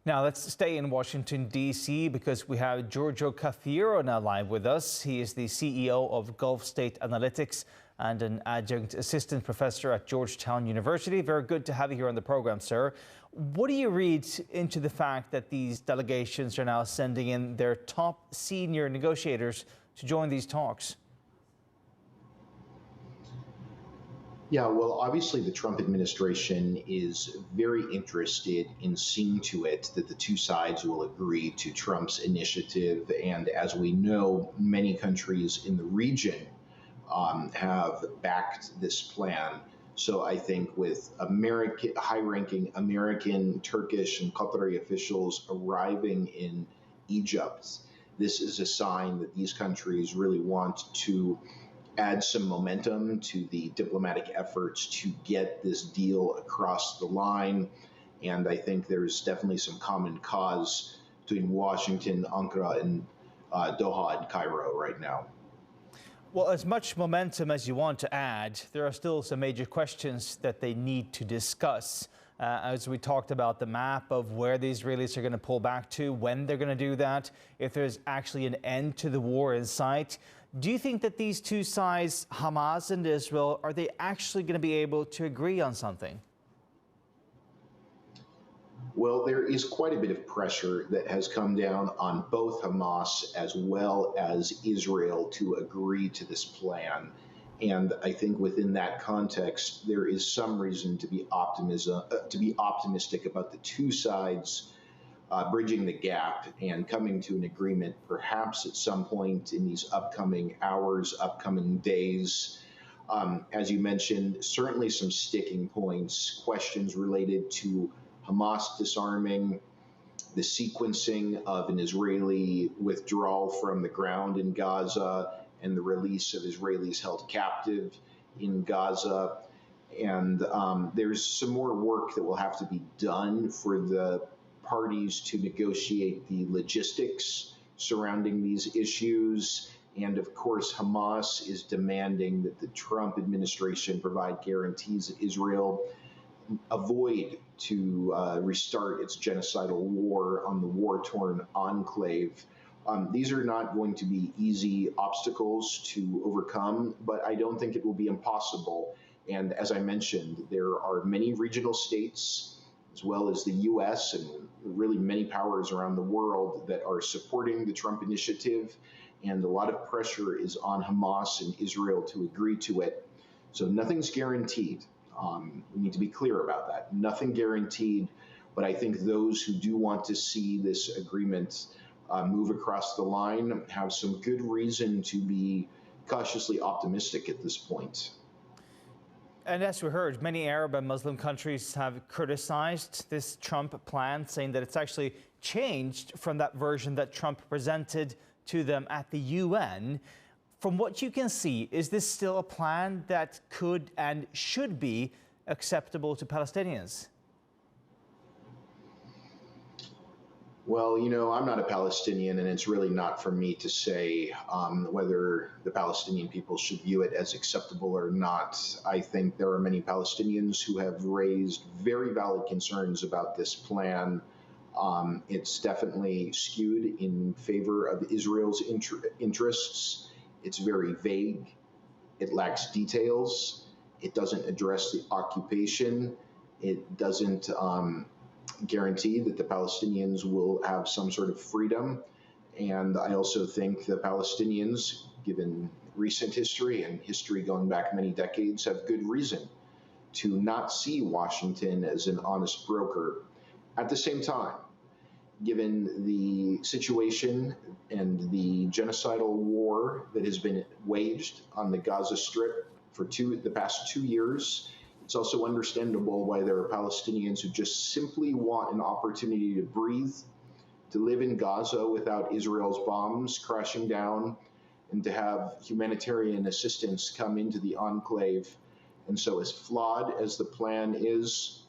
Now let's stay in Washington, D.C. because we have Giorgio Cafiero now live with us. He is the CEO of Gulf State Analytics and an adjunct assistant professor at Georgetown University. Very good to have you here on the program, sir. What do you read into the fact that these delegations are now sending in their top senior negotiators to join these talks? Yeah, well, obviously the Trump administration is very interested in seeing to it that the two sides will agree to Trump's initiative. And as we know, many countries in the region have backed this plan. So I think with high-ranking American, Turkish, and Qatari officials arriving in Egypt, this is a sign that these countries really want to add some momentum to the diplomatic efforts to get this deal across the line. And I think there's definitely some common cause between Washington, Ankara, and Doha and Cairo right now. Well, as much momentum as you want to add, there are still some major questions that they need to discuss. As we talked about the map of where the Israelis are going to pull back to, when they're going to do that, if there's actually an end to the war in sight. Do you think that these two sides, Hamas and Israel, are they actually going to be able to agree on something? Well, there is quite a bit of pressure that has come down on both Hamas as well as Israel to agree to this plan. And I think within that context, there is some reason to be optimistic about the two sides bridging the gap and coming to an agreement, perhaps at some point in these upcoming hours, upcoming days. As you mentioned, certainly some sticking points, questions related to Hamas disarming, the sequencing of an Israeli withdrawal from the ground in Gaza, and the release of Israelis held captive in Gaza. And there's some more work that will have to be done for the parties to negotiate the logistics surrounding these issues. And of course, Hamas is demanding that the Trump administration provide guarantees that Israel avoid to restart its genocidal war on the war-torn enclave. These are not going to be easy obstacles to overcome, but I don't think it will be impossible. And as I mentioned, there are many regional states, as well as the U.S. and really many powers around the world that are supporting the Trump initiative, and a lot of pressure is on Hamas and Israel to agree to it. So nothing's guaranteed. We need to be clear about that. Nothing guaranteed, but I think those who do want to see this agreement move across the line have some good reason to be cautiously optimistic at this point. And as we heard, many Arab and Muslim countries have criticized this Trump plan, saying that it's actually changed from that version that Trump presented to them at the UN. From what you can see, is this still a plan that could and should be acceptable to Palestinians? Well, you know, I'm not a Palestinian, and it's really not for me to say whether the Palestinian people should view it as acceptable or not. I think there are many Palestinians who have raised very valid concerns about this plan. It's definitely skewed in favor of Israel's interests. It's very vague. It lacks details. It doesn't address the occupation. It doesn't guarantee that the Palestinians will have some sort of freedom. And I also think the Palestinians, given recent history and history going back many decades, have good reason to not see Washington as an honest broker. At the same time, given the situation and the genocidal war that has been waged on the Gaza Strip for the past 2 years, it's also understandable why there are Palestinians who just simply want an opportunity to breathe, to live in Gaza without Israel's bombs crashing down, and to have humanitarian assistance come into the enclave. And so as flawed as the plan is,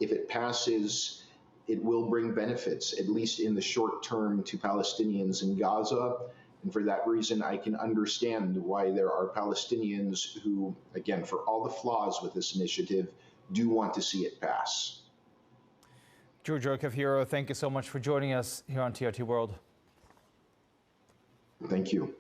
if it passes, it will bring benefits, at least in the short term, to Palestinians in Gaza. And for that reason, I can understand why there are Palestinians who, again, for all the flaws with this initiative, do want to see it pass. Giorgio Cafiero, thank you so much for joining us here on TRT World. Thank you.